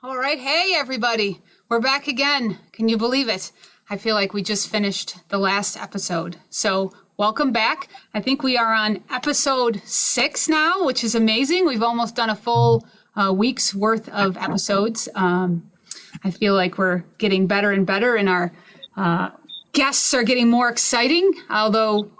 All right. Hey, everybody. We're back again. Can you believe it? I feel like we just finished the last episode. So welcome back. I think we are on episode 6 now, which is amazing. We've almost done a full week's worth of episodes. I feel like we're getting better and better, and our guests are getting more exciting, although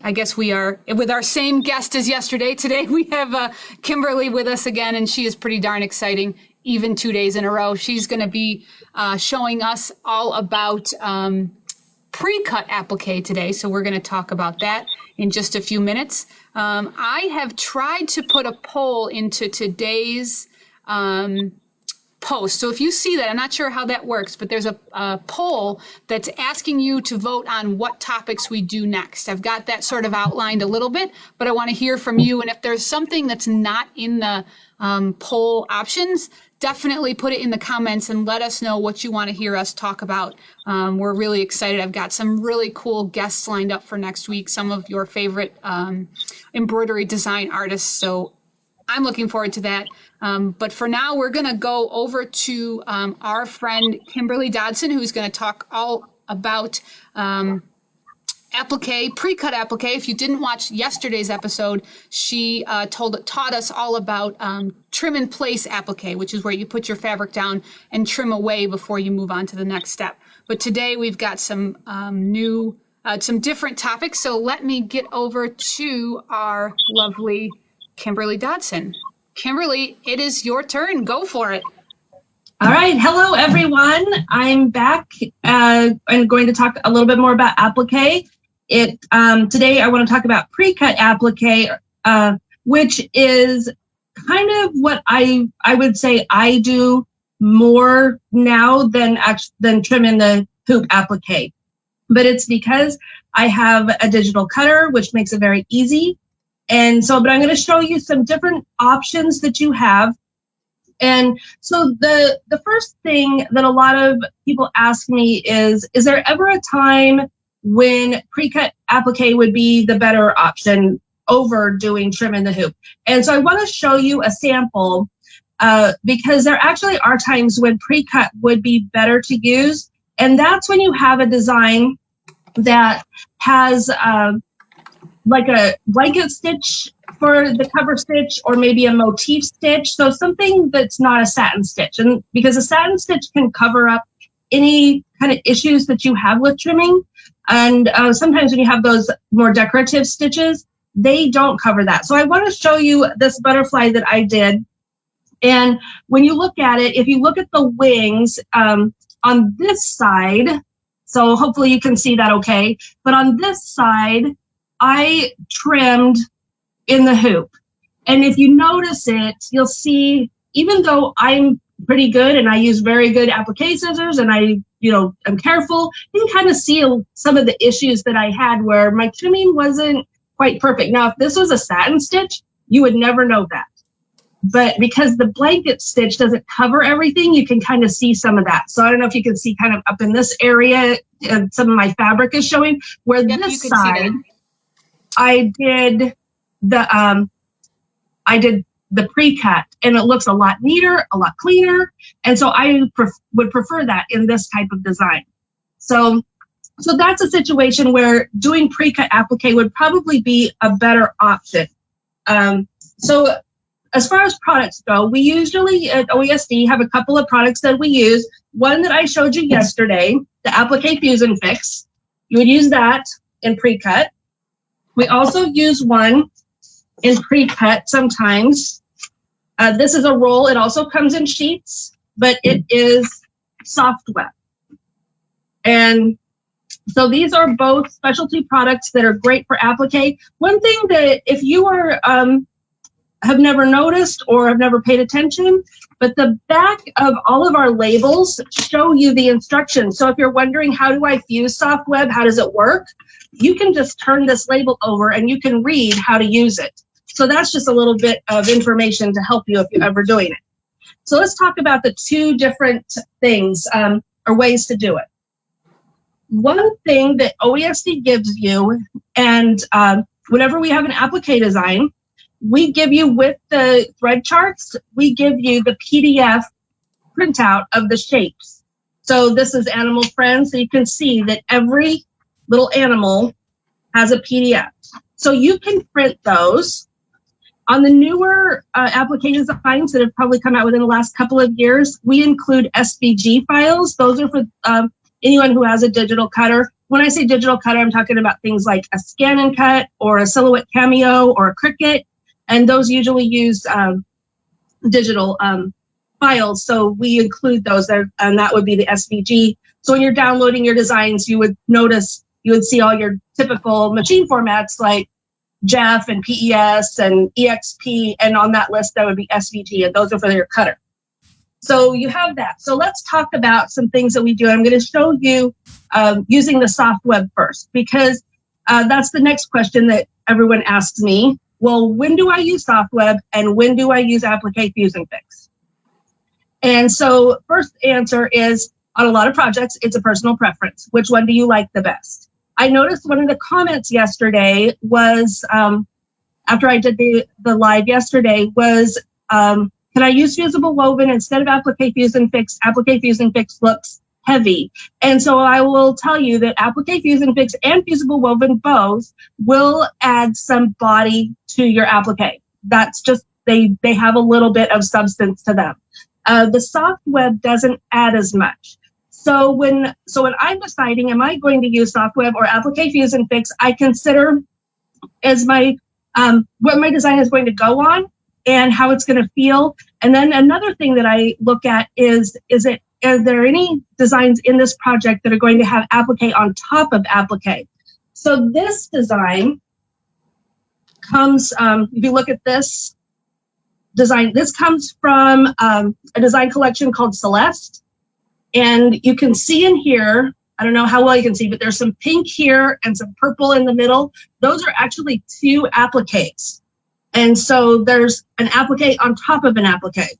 I guess we are with our same guest as yesterday. Today we have Kimberly with us again, and she is pretty darn exciting, even 2 days in a row. She's going to be showing us all about pre-cut applique today, so we're going to talk about that in just a few minutes. I have tried to put a poll into today's post. So if you see that, I'm not sure how that works, but there's a poll that's asking you to vote on what topics we do next. I've got that sort of outlined a little bit, but I want to hear from you. And if there's something that's not in the poll options, definitely put it in the comments and let us know what you want to hear us talk about. We're really excited. I've got some really cool guests lined up for next week, some of your favorite embroidery design artists. So I'm looking forward to that. But for now, we're going to go over to our friend Kimberly Dodson, who's going to talk all about applique, pre-cut applique. If you didn't watch yesterday's episode, she taught us all about trim in place applique, which is where you put your fabric down and trim away before you move on to the next step. But today we've got some some different topics. So let me get over to our lovely Kimberly Dodson. Kimberly, it is your turn. Go for it. All right. Hello, everyone. I'm back. I'm going to talk a little bit more about applique. Today, I want to talk about pre-cut applique, which is kind of what I would say I do more now than trim in the hoop applique. But it's because I have a digital cutter, which makes it very easy. But I'm going to show you some different options that you have. And so the first thing that a lot of people ask me is there ever a time when pre-cut applique would be the better option over doing trim in the hoop? And so I want to show you a sample because there actually are times when pre-cut would be better to use. And that's when you have a design that has like a blanket stitch for the cover stitch, or maybe a motif stitch. So something that's not a satin stitch. And because a satin stitch can cover up any kind of issues that you have with trimming. And sometimes when you have those more decorative stitches, they don't cover that. So I want to show you this butterfly that I did. And when you look at it, if you look at the wings on this side, so hopefully you can see that okay. But on this side, I trimmed in the hoop. And if you notice it, you'll see, even though I'm pretty good and I use very good applique scissors and I'm careful, you can kind of see some of the issues that I had where my trimming wasn't quite perfect. Now, if this was a satin stitch, you would never know that. But because the blanket stitch doesn't cover everything, you can kind of see some of that. So I don't know if you can see kind of up in this area, some of my fabric is showing, where this side, I did the pre-cut, and it looks a lot neater, a lot cleaner. And so I would prefer that in this type of design. So that's a situation where doing pre-cut applique would probably be a better option. So as far as products go, we usually at OESD have a couple of products that we use. One that I showed you yesterday, the Applique Fusion Fix. You would use that in pre-cut. We also use one in pre-cut sometimes. This is a roll. It also comes in sheets, but it is soft web. And so these are both specialty products that are great for applique. One thing that if you are have never noticed or have never paid attention, but the back of all of our labels show you the instructions. So if you're wondering, how do I fuse soft web? How does it work? You can just turn this label over and you can read how to use it. So that's just a little bit of information to help you if you're ever doing it. So let's talk about the two different things or ways to do it. One thing that OESD gives you, and whenever we have an applique design, we give you with the thread charts, we give you the PDF printout of the shapes. So this is Animal Friends. So you can see that every little animal has a PDF. So you can print those. On the newer applique designs that have probably come out within the last couple of years, we include SVG files. Those are for anyone who has a digital cutter. When I say digital cutter, I'm talking about things like a Scan and Cut or a Silhouette Cameo or a Cricut. And those usually use digital files. So we include those there, and that would be the SVG. So when you're downloading your designs, you would see all your typical machine formats like JEF and PES and EXP, and on that list, that would be SVG, and those are for your cutter. So you have that. So let's talk about some things that we do. I'm going to show you using the soft web first, because that's the next question that everyone asks me. Well, when do I use soft web and when do I use Applique Fusion Fix? And so first answer is, on a lot of projects, it's a personal preference. Which one do you like the best? I noticed one of the comments yesterday was, after I did the live yesterday, was, can I use Fusible Woven instead of Applique Fusion Fix? Applique Fusion Fix looks heavy. And so I will tell you that Applique Fusion Fix and Fusible Woven both will add some body to your applique. That's just, they have a little bit of substance to them. The soft web doesn't add as much. So when I'm deciding, am I going to use soft web or Applique Fusion Fix, I consider as my what my design is going to go on and how it's going to feel. And then another thing that I look at is are there any designs in this project that are going to have applique on top of applique? So this design comes, if you look at this design, this comes from a design collection called Celeste. And you can see in here, I don't know how well you can see, but there's some pink here and some purple in the middle. Those are actually two appliques. And so there's an applique on top of an applique.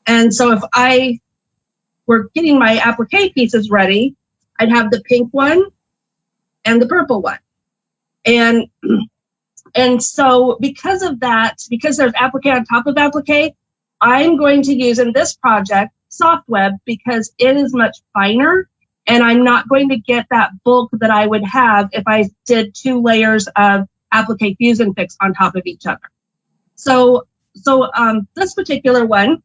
And so if I were getting my applique pieces ready, I'd have the pink one and the purple one. And so because of that, because there's applique on top of applique, I'm going to use in this project soft web because it is much finer and I'm not going to get that bulk that I would have if I did 2 layers of Applique Fusion Fix on top of each other. So this particular one,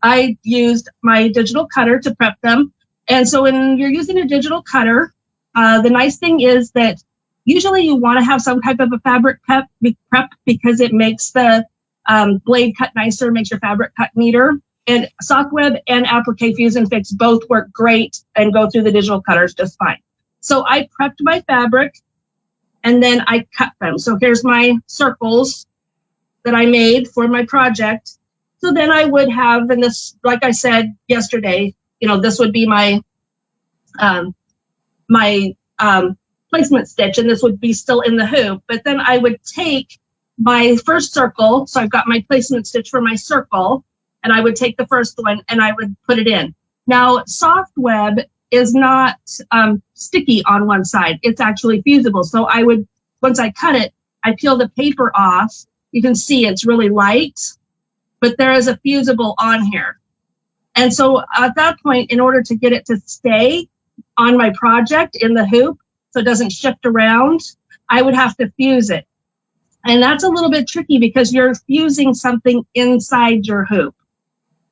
I used my digital cutter to prep them. And so when you're using a digital cutter, the nice thing is that usually you want to have some type of a fabric prep because it makes the blade cut nicer, makes your fabric cut neater. And soft web and Applique Fusion Fix both work great and go through the digital cutters just fine. So I prepped my fabric and then I cut them. So here's my circles that I made for my project. So then I would have, and this, like I said yesterday, this would be my placement stitch, and this would be still in the hoop. But then I would take my first circle, so I've got my placement stitch for my circle, and I would take the first one and I would put it in. Now, soft web is not sticky on one side. It's actually fusible. So I would, once I cut it, I peel the paper off. You can see it's really light, but there is a fusible on here. And so at that point, in order to get it to stay on my project in the hoop, so it doesn't shift around, I would have to fuse it. And that's a little bit tricky because you're fusing something inside your hoop.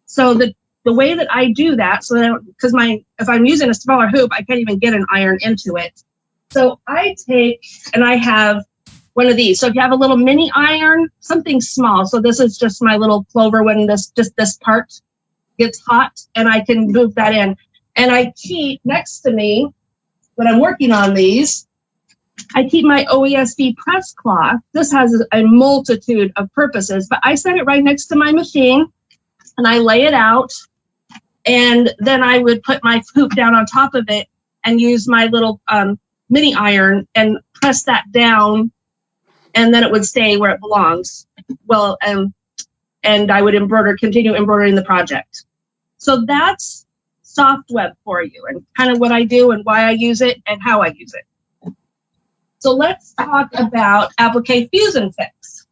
So the way that I do that, so that, because if I'm using a smaller hoop, I can't even get an iron into it. So I take, and I have one of these. So if you have a little mini iron, something small. So this is just my little clover when this part gets hot, and I can move that in. And I keep next to me, when I'm working on these, I keep my OESD press cloth. This has a multitude of purposes, but I set it right next to my machine and I lay it out. And then I would put my hoop down on top of it and use my little mini iron and press that down, and then it would stay where it belongs. Well, and I would continue embroidering the project. So that's soft web for you, and kind of what I do and why I use it and how I use it. So let's talk about Applique Fusion Fix.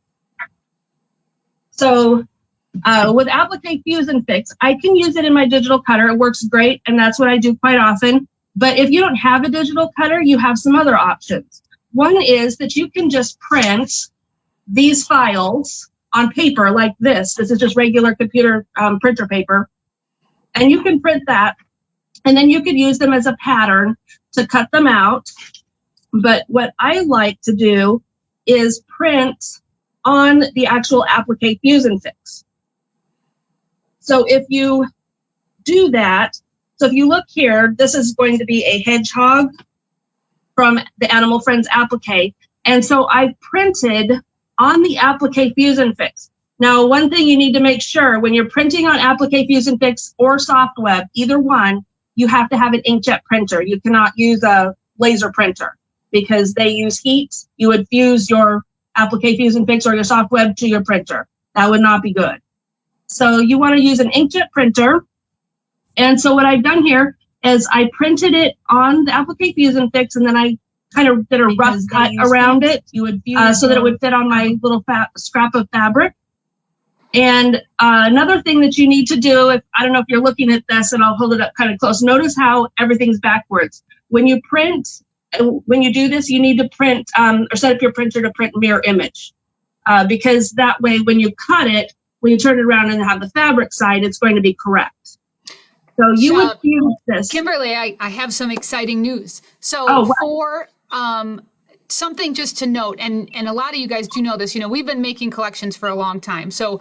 So With Applique Fuse and Fix, I can use it in my digital cutter. It works great, and that's what I do quite often. But if you don't have a digital cutter, you have some other options. One is that you can just print these files on paper like this. This is just regular computer printer paper. And you can print that, and then you could use them as a pattern to cut them out. But what I like to do is print on the actual Applique Fuse and Fix. So if you do that, so if you look here, this is going to be a hedgehog from the Animal Friends Applique. And so I printed on the Applique Fuse and Fix. Now, one thing you need to make sure when you're printing on Applique Fuse and Fix or SoftWeb, either one, you have to have an inkjet printer. You cannot use a laser printer because they use heat. You would fuse your Applique Fuse and Fix or your SoftWeb to your printer. That would not be good. So you want to use an inkjet printer. And so what I've done here is I printed it on the Applique Fuse and Fix, and then I kind of did a rough cut around it so that it would fit on my little scrap of fabric. And another thing that you need to do, I don't know if you're looking at this, and I'll hold it up kind of close. Notice how everything's backwards. When you print, when you do this, you need to print or set up your printer to print mirror image, because that way when you cut it, when you turn it around and have the fabric side, it's going to be correct. So you would use this. Kimberly, I have some exciting news. So for something just to note, and a lot of you guys do know this, we've been making collections for a long time. So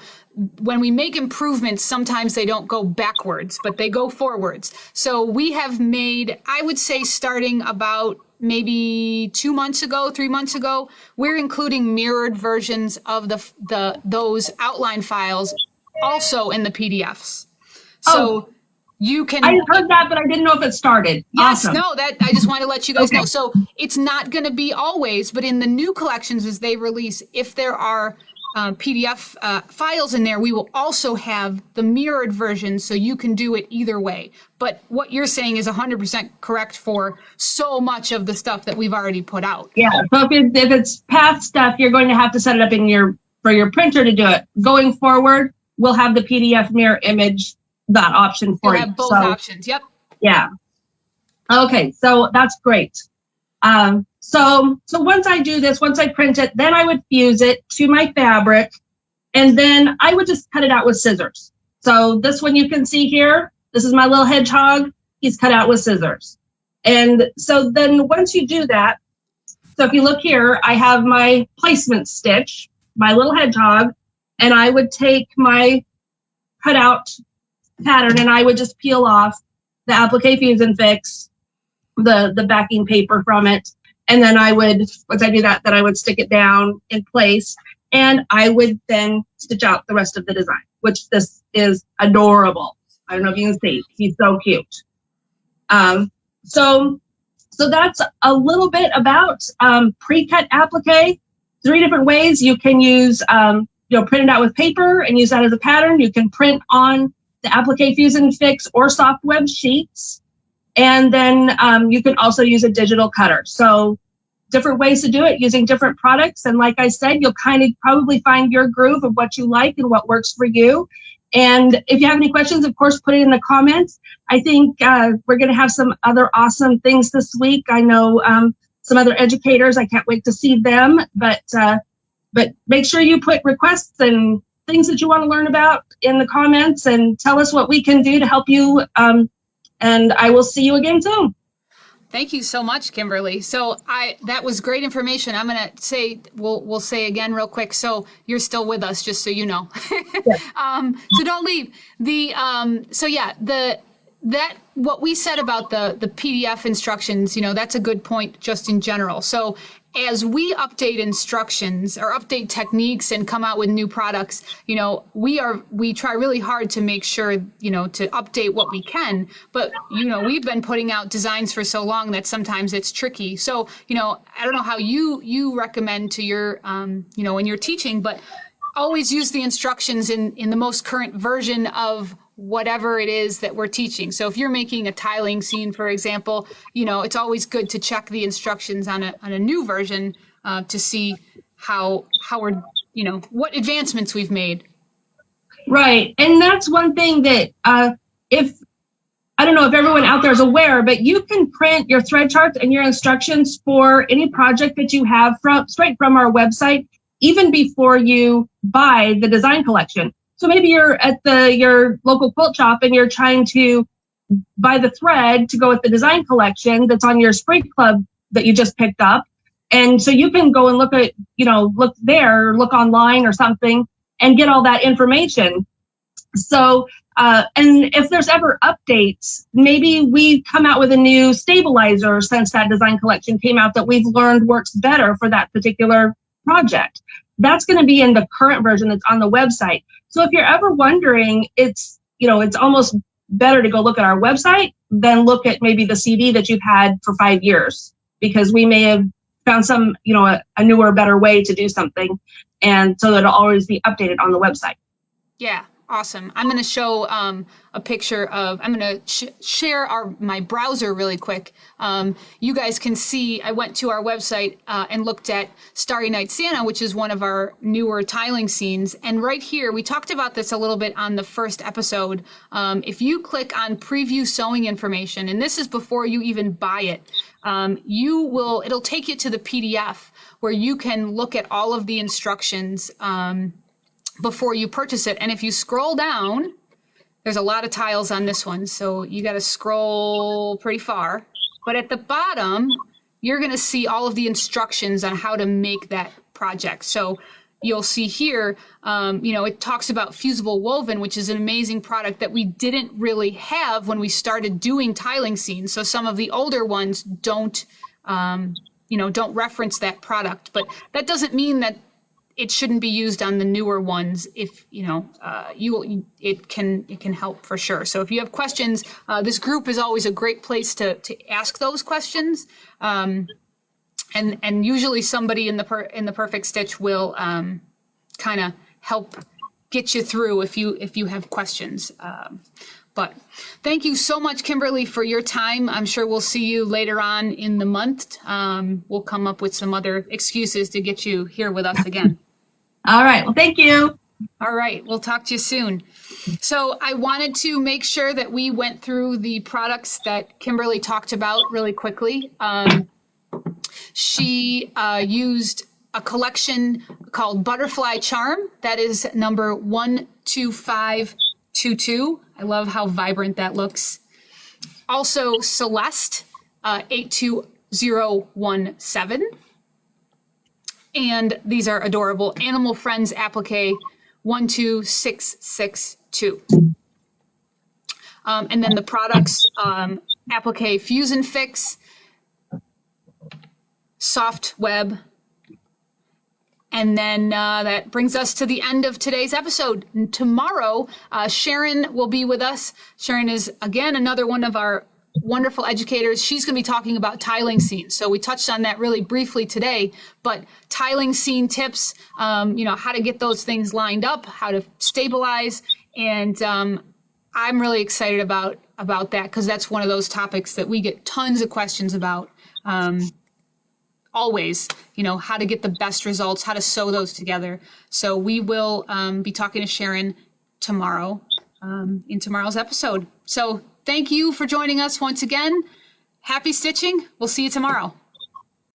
when we make improvements, sometimes they don't go backwards, but they go forwards. So we have made, I would say starting about maybe 2 months ago, 3 months ago, we're including mirrored versions of those outline files also in the PDFs. So you can. I heard that, but I didn't know if it started. Yes, awesome. no, that I just want to let you guys know. So it's not going to be always, but in the new collections as they release, if there are PDF files in there, we will also have the mirrored version, so you can do it either way. But what you're saying is 100% correct for so much of the stuff that we've already put out. Yeah. So if it's past stuff, you're going to have to set it up for your printer to do it. Going forward, we'll have the PDF mirror image, that option for you. Have both options. Yep. Yeah. Okay. So that's great. So once I do this, once I print it, then I would fuse it to my fabric, and then I would just cut it out with scissors. So this one you can see here, this is my little hedgehog. He's cut out with scissors. And so then once you do that, so if you look here, I have my placement stitch, my little hedgehog, and I would take my cutout pattern and I would just peel off the Applique Fuse and Fix, the backing paper from it. And then I would, once I do that, then I would stick it down in place, and I would then stitch out the rest of the design, which this is adorable. I don't know if you can see, he's so cute. So that's a little bit about pre-cut applique. 3 different ways you can use, print it out with paper and use that as a pattern. You can print on the Applique Fuse and Fix or SoftWeb sheets. And then you can also use a digital cutter. So different ways to do it using different products. And like I said, you'll kind of probably find your groove of what you like and what works for you. And if you have any questions, of course, put it in the comments. I think we're going to have some other awesome things this week. I know some other educators. I can't wait to see them. But make sure you put requests and things that you want to learn about in the comments, and tell us what we can do to help you. And I will see you again soon. Thank you so much, Kimberly. So that was great information. I'm going to say, we'll say again real quick. So you're still with us, just so you know. Yes. So don't leave. What we said about the PDF instructions, that's a good point just in general. So as we update instructions or update techniques and come out with new products, we try really hard to make sure, to update what we can. But, we've been putting out designs for so long that sometimes it's tricky. So, I don't know how you recommend to your, when you're teaching, but always use the instructions in the most current version of whatever it is that we're teaching. So if you're making a tiling scene, for example, it's always good to check the instructions on a new version to see how we're, what advancements we've made. Right. And that's one thing that if I don't know if everyone out there is aware, but you can print your thread charts and your instructions for any project that you have straight from our website, even before you buy the design collection. So maybe you're at your local quilt shop and you're trying to buy the thread to go with the design collection that's on your spray club that you just picked up. And so you can go and look at, look there, look online or something and get all that information. So, and if there's ever updates, maybe we come out with a new stabilizer since that design collection came out that we've learned works better for that particular project. That's going to be in the current version that's on the website. So if you're ever wondering, it's almost better to go look at our website than look at maybe the CD that you've had for 5 years, because we may have found some, a newer, better way to do something. And so that'll always be updated on the website. Yeah. Awesome. I'm going to show a picture of, I'm going to share my browser really quick. You guys can see, I went to our website and looked at Starry Night Santa, which is one of our newer tiling scenes. And right here, we talked about this a little bit on the first episode. If you click on preview sewing information, and this is before you even buy it, it'll take you to the PDF where you can look at all of the instructions before you purchase it. And if you scroll down, there's a lot of tiles on this one, so you got to scroll pretty far. But at the bottom, you're going to see all of the instructions on how to make that project. So you'll see here, it talks about fusible woven, which is an amazing product that we didn't really have when we started doing tiling scenes. So some of the older ones don't reference that product, but that doesn't mean that it shouldn't be used on the newer ones. If it can help for sure. So if you have questions, this group is always a great place to ask those questions. And usually somebody in the Perfect Stitch will kind of help get you through if you have questions. But thank you so much, Kimberly, for your time. I'm sure we'll see you later on in the month. We'll come up with some other excuses to get you here with us again. All right. Well, thank you. All right. We'll talk to you soon. So I wanted to make sure that we went through the products that Kimberly talked about really quickly. She used a collection called Butterfly Charm. That is number 12522. I love how vibrant that looks. Also Celeste, 82017. And these are adorable. Animal Friends Applique 12662. And then the products, Applique Fuse and Fix, Soft Web. And then that brings us to the end of today's episode. And tomorrow, Sharon will be with us. Sharon is, again, another one of our wonderful educators. She's going to be talking about tiling scenes. So we touched on that really briefly today, but tiling scene tips, how to get those things lined up, how to stabilize. And I'm really excited about that, because that's one of those topics that we get tons of questions about. Always, how to get the best results, how to sew those together. So we will be talking to Sharon tomorrow in tomorrow's episode. So thank you for joining us once again. Happy stitching. We'll see you tomorrow.